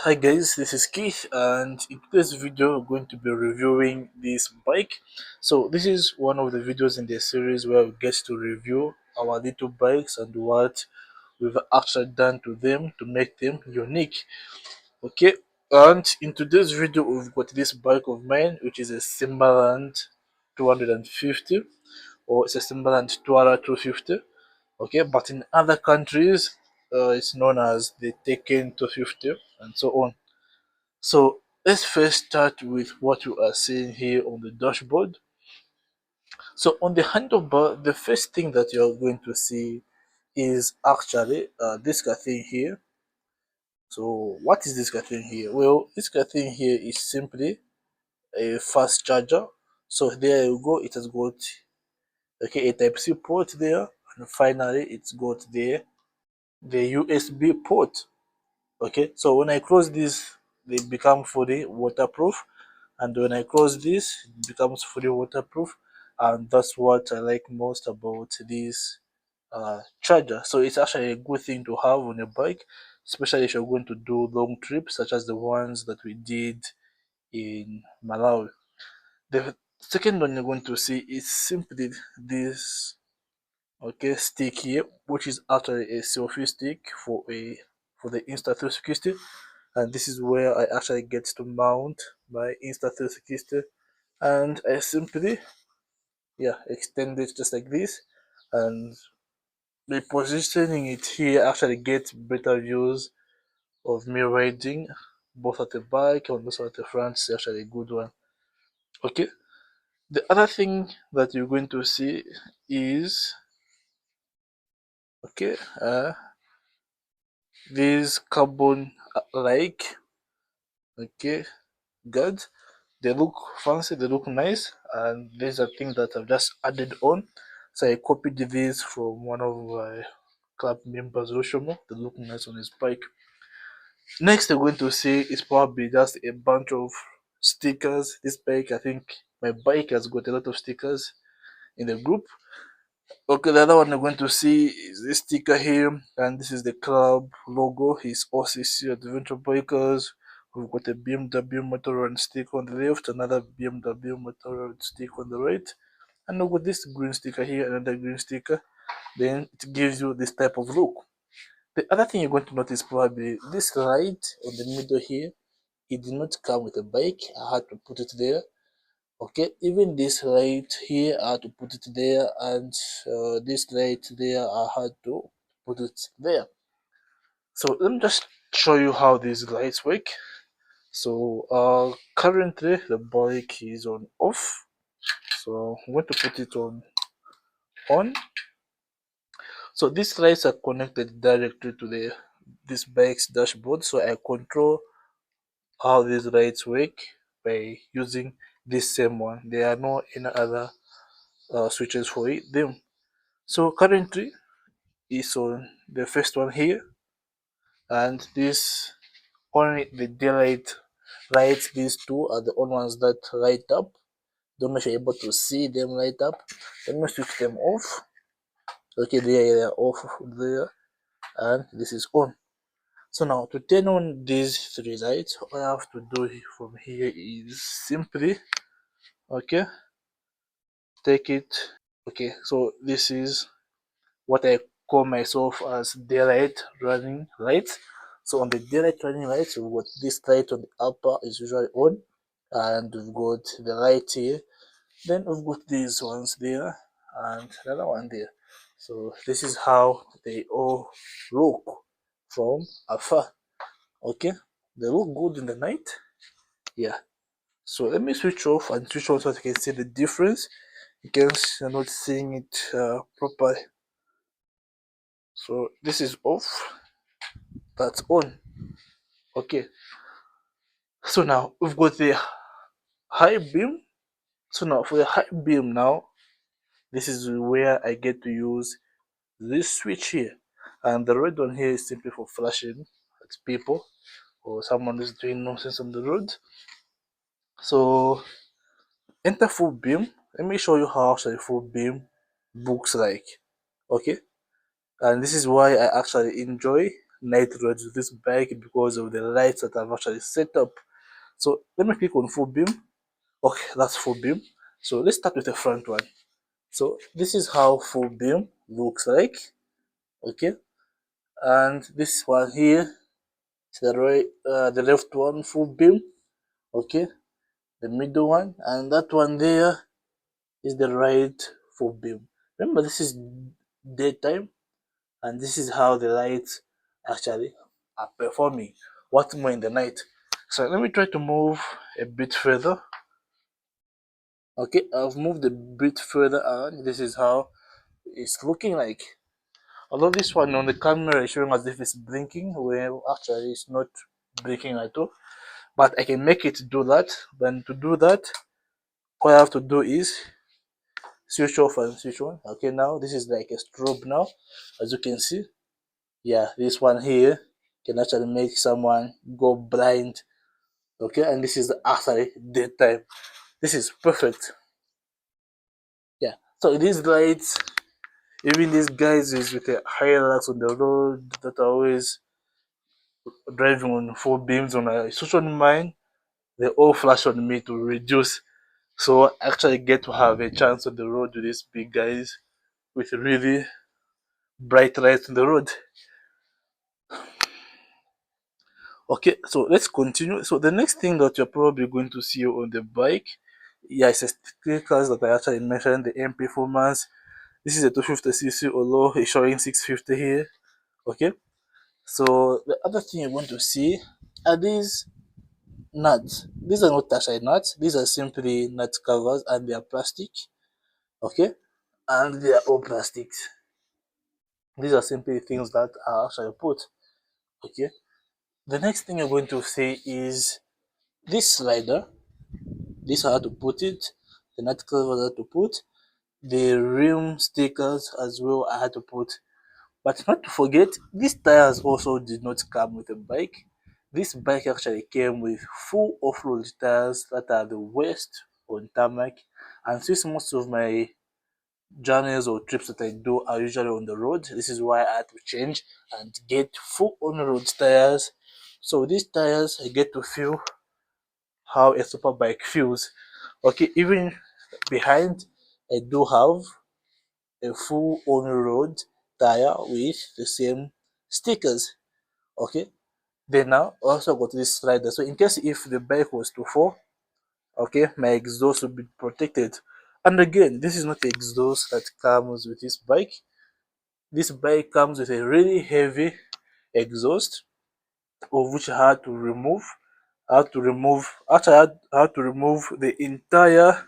Hi guys, this is Keith, and in today's video we're going to be reviewing this bike. So this is one of the videos in the series where we get to review our little bikes and what we've actually done to them to make them unique. Okay, and in today's video we've got this bike of mine, which is a Simbaland 250, or it's a Simbaland Twarra 250. Okay, but in other countries it's known as the Tekken 250 and so on. So let's first start with what you are seeing here on the dashboard. So on the handlebar, the first thing that you're going to see is actually this thing here. So what is this thing here? Well, this thing here is simply a fast charger. So there you go. It has got a Type C port there, and finally it's got the USB port. Okay, so when I close this, they become fully waterproof, and when I close this, it becomes fully waterproof, and that's what I like most about this charger. So it's actually a good thing to have on your bike, especially if you're going to do long trips such as the ones that we did in Malawi. The second one you're going to see is simply this stick here, which is actually a selfie stick for the Insta360, and this is where I actually get to mount my Insta360, and I simply extend it just like this, and by positioning it here actually gets better views of me riding both at the back and also at the front. It's actually a good one. Okay, the other thing that you're going to see is okay these carbon like okay good. They look fancy, they look nice, and these are things that I've just added on. So I copied these from one of my club members, Roshomo. They look nice on his bike. Next, I'm going to see is probably just a bunch of stickers. This bike, I think my bike has got a lot of stickers in the group. Okay, the other one I'm going to see is this sticker here, and this is the club logo. His OCC Adventure Bikers. We've got a BMW Motorrad stick on the left, another BMW Motorrad stick on the right, and we've got this green sticker here, another green sticker. Then it gives you this type of look. The other thing you're going to notice probably this light on the middle here. It did not come with a bike. I had to put it there. Okay, even this light here, I had to put it there, and this light there, I had to put it there. So let me just show you how these lights work. So currently the bike is on off. So I'm going to put it on. So these lights are connected directly to this bike's dashboard. So I control how these lights work by using this same one. There are no any other switches for them. So currently is on the first one here, and this only the daylight lights. These two are the only ones that light up. Don't know if you're able to see them light up. Let me switch them off. Okay, they are off there, and this is on. So now to turn on these three lights, all I have to do from here is simply take it. Okay, so this is what I call myself as daylight running lights. So on the daylight running lights, we've got this light on the upper is usually on, and we've got the light here. Then we've got these ones there and another one there. So this is how they all look from afar. Okay, they look good in the night. Yeah. So let me switch off and switch on so that you can see the difference in case you're not seeing it properly. So this is off, that's on. Okay, so now we've got the high beam. So now for the high beam now, this is where I get to use this switch here, and the red one here is simply for flashing at people or someone is doing nonsense on the road. So enter full beam. Let me show you how actually full beam looks like. Okay, and this is why I actually enjoy night roads with this bike because of the lights that I've actually set up. So let me click on full beam. Okay, that's full beam. So let's start with the front one. So this is how full beam looks like. Okay, and this one here is the right, the left one full beam. Okay, the middle one, and that one there is the right full beam. Remember, this is daytime, and this is how the lights actually are performing. What more in the night? So let me try to move a bit further. Okay, I've moved a bit further, and this is how it's looking like. Although this one on the camera is showing as if it's blinking, well, actually it's not blinking at all. But I can make it do that. Then to do that, all I have to do is switch off and switch on. Okay, now this is like a strobe now, as you can see. Yeah, this one here can actually make someone go blind. Okay, and this is actually daytime. This is perfect. Yeah, so these lights, even these guys is with a higher lights on the road that are always driving on four beams on a social mine, they all flash on me to reduce. So I actually get to have a chance on the road with these big guys with really bright lights on the road. Okay, so let's continue. So the next thing that you're probably going to see on the bike, yeah, it's a stickers that I actually mentioned, the M performance. This is a 250cc, although it's showing 650 here. Okay, so the other thing you're going to see are these nuts. These are not actually nuts. These are simply nut covers, and they are plastic. Okay, and they are all plastics. These are simply things that are actually put. Okay, the next thing you're going to see is this slider. This how to put it, the nut cover how to put, the rim stickers as well I had to put. But not to forget, these tires also did not come with a bike. This bike actually came with full off-road tires that are the worst on tarmac. And since most of my journeys or trips that I do are usually on the road, this is why I had to change and get full on-road tires. So these tires I get to feel how a super bike feels. Okay, even behind, I do have a full on road tire with the same stickers. Okay, then now also got this slider. So in case if the bike was to fall, okay, my exhaust will be protected. And again, this is not the exhaust that comes with this bike. This bike comes with a really heavy exhaust, of which I had to remove. I had to remove the entire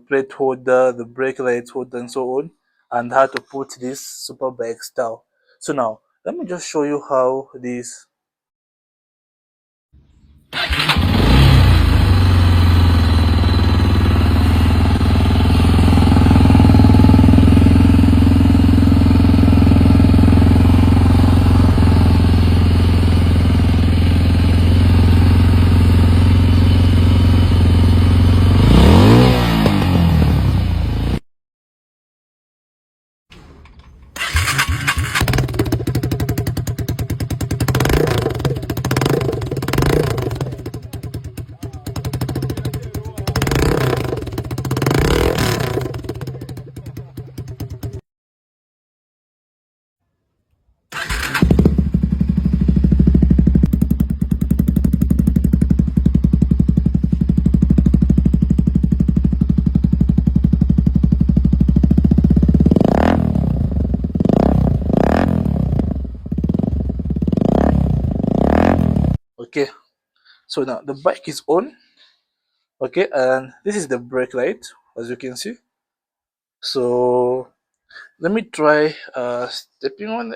plate holder, the brake light holder, and so on, and how to put this super bike style. So now, let me just show you how this. Okay, so now the bike is on. Okay, and this is the brake light, as you can see. So let me try stepping on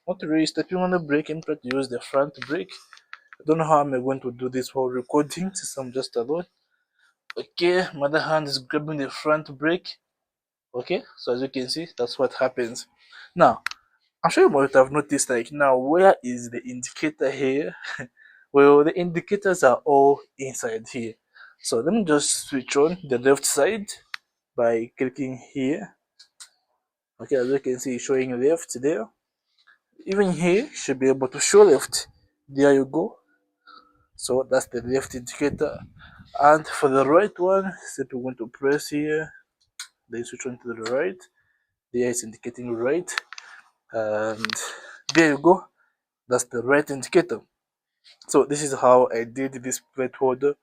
not really stepping on the brake and try to use the front brake. I don't know how I'm going to do this while recording since I'm just alone. Okay, my other hand is grabbing the front brake. Okay, so as you can see, that's what happens. Now, I'm sure you might have noticed, like, now, where is the indicator here? Well, the indicators are all inside here. So let me just switch on the left side by clicking here. Okay, as you can see, it's showing left there. Even here, you should be able to show left. There you go. So that's the left indicator. And for the right one, simply going to press here, then switch on to the right. There is indicating right. And there you go. That's the right indicator. So this is how I did this plate holder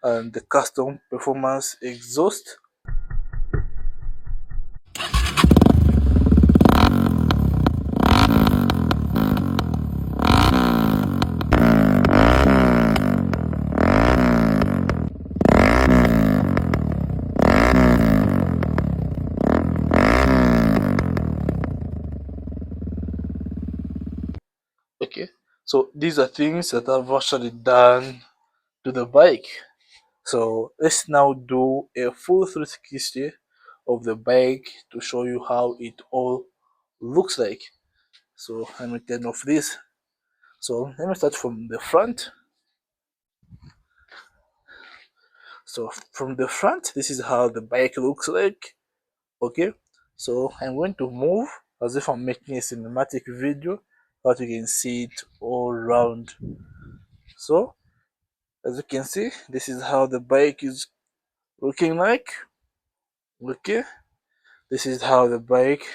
and the custom performance exhaust. Okay, so these are things that I've actually done to the bike. So let's now do a full 360 of the bike to show you how it all looks like. So let me turn off this. So let me start from the front. So from the front, this is how the bike looks like. Okay, so I'm going to move as if I'm making a cinematic video, but you can see it all around. So as you can see, this is how the bike is looking like. Okay, this is how the bike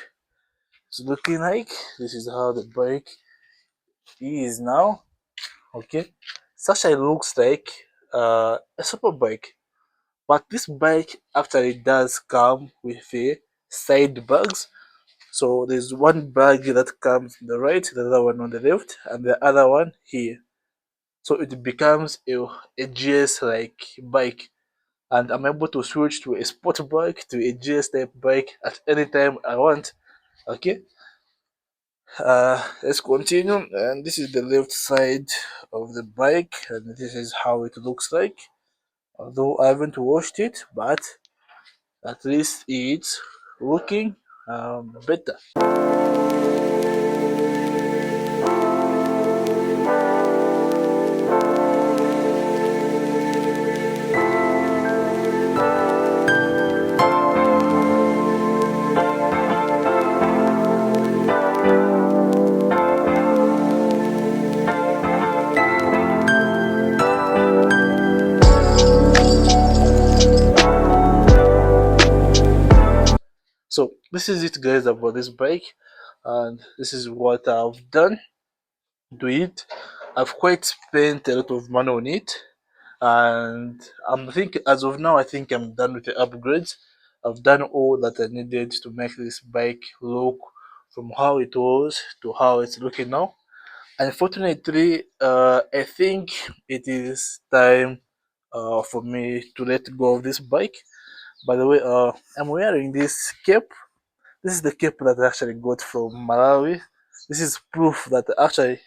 is looking like. This is how the bike is now. Okay, such a looks like a super bike, but this bike actually does come with a side bags. So there's one bag that comes on the right, the other one on the left, and the other one here. So it becomes a GS like bike, and I'm able to switch to a sport bike to a GS type bike at any time I want. Okay, let's continue. And this is the left side of the bike, and this is how it looks like. Although I haven't washed it, but at least it's looking better. So this is it, guys, about this bike, and this is what I've done to it. I've quite spent a lot of money on it, and I'm think as of now, I think I'm done with the upgrades. I've done all that I needed to make this bike look from how it was to how it's looking now. Unfortunately, I think it is time for me to let go of this bike. By the way, I'm wearing this cape. This is the cape that I actually got from Malawi. This is proof that I actually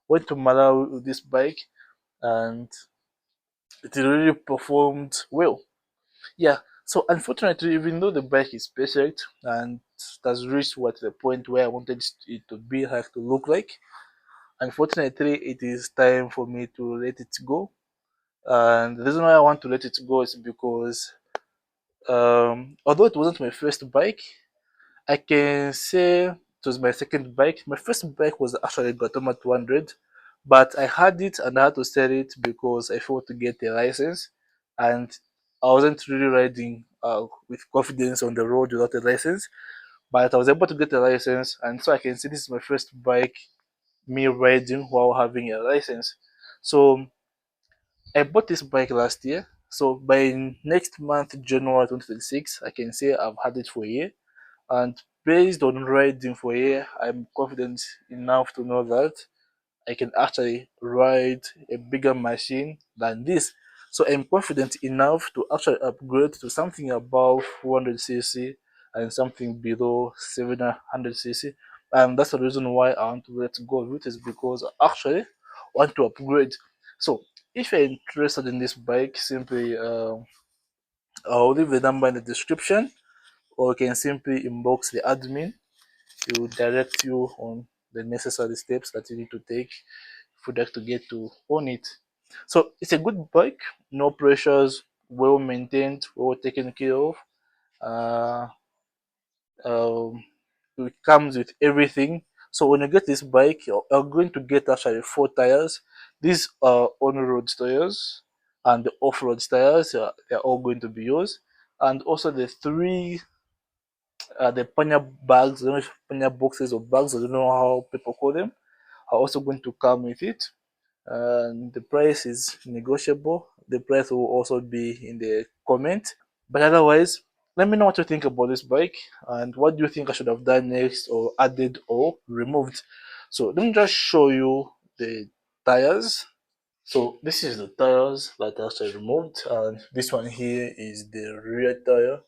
went to Malawi with this bike and it really performed well. Yeah. So unfortunately, even though the bike is perfect and it has reached what the point where I wanted it to be, have to look like, unfortunately, it is time for me to let it go. And the reason why I want to let it go is because although it wasn't my first bike, I can say it was my second bike. My first bike was actually Gautama 200, but I had it and I had to sell it because I failed to get a license, and I wasn't really riding with confidence on the road without a license. But I was able to get a license, and so I can say this is my first bike me riding while having a license. So I bought this bike last year. So by next month, January 2026, I can say I've had it for a year. And based on riding for a year, I'm confident enough to know that I can actually ride a bigger machine than this. So I'm confident enough to actually upgrade to something above 400cc and something below 700cc. And that's the reason why I want to let go of it, is because I actually want to upgrade. So if you're interested in this bike, simply I'll leave the number in the description, or you can simply inbox the admin. He will direct you on the necessary steps that you need to take for that to get to own it. So it's a good bike, no pressures, well maintained, well taken care of. Uh, um, it comes with everything. So when you get this bike, you're going to get actually four tires. These are on-road tires and the off-road tires. They're all going to be yours, and also the three the panya bags. I don't know if panya boxes or bags. I don't know how people call them. Are also going to come with it, and the price is negotiable. The price will also be in the comment. But otherwise, let me know what you think about this bike and what do you think I should have done next or added or removed. So let me just show you the tires. So this is the tires that I actually removed, and this one here is the rear tire.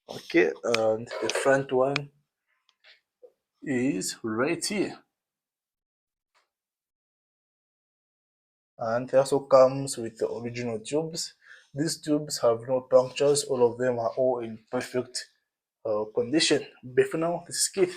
Okay, and the front one is right here. And it also comes with the original tubes. These tubes have no punctures, all of them are all in perfect condition. But for now, this is it.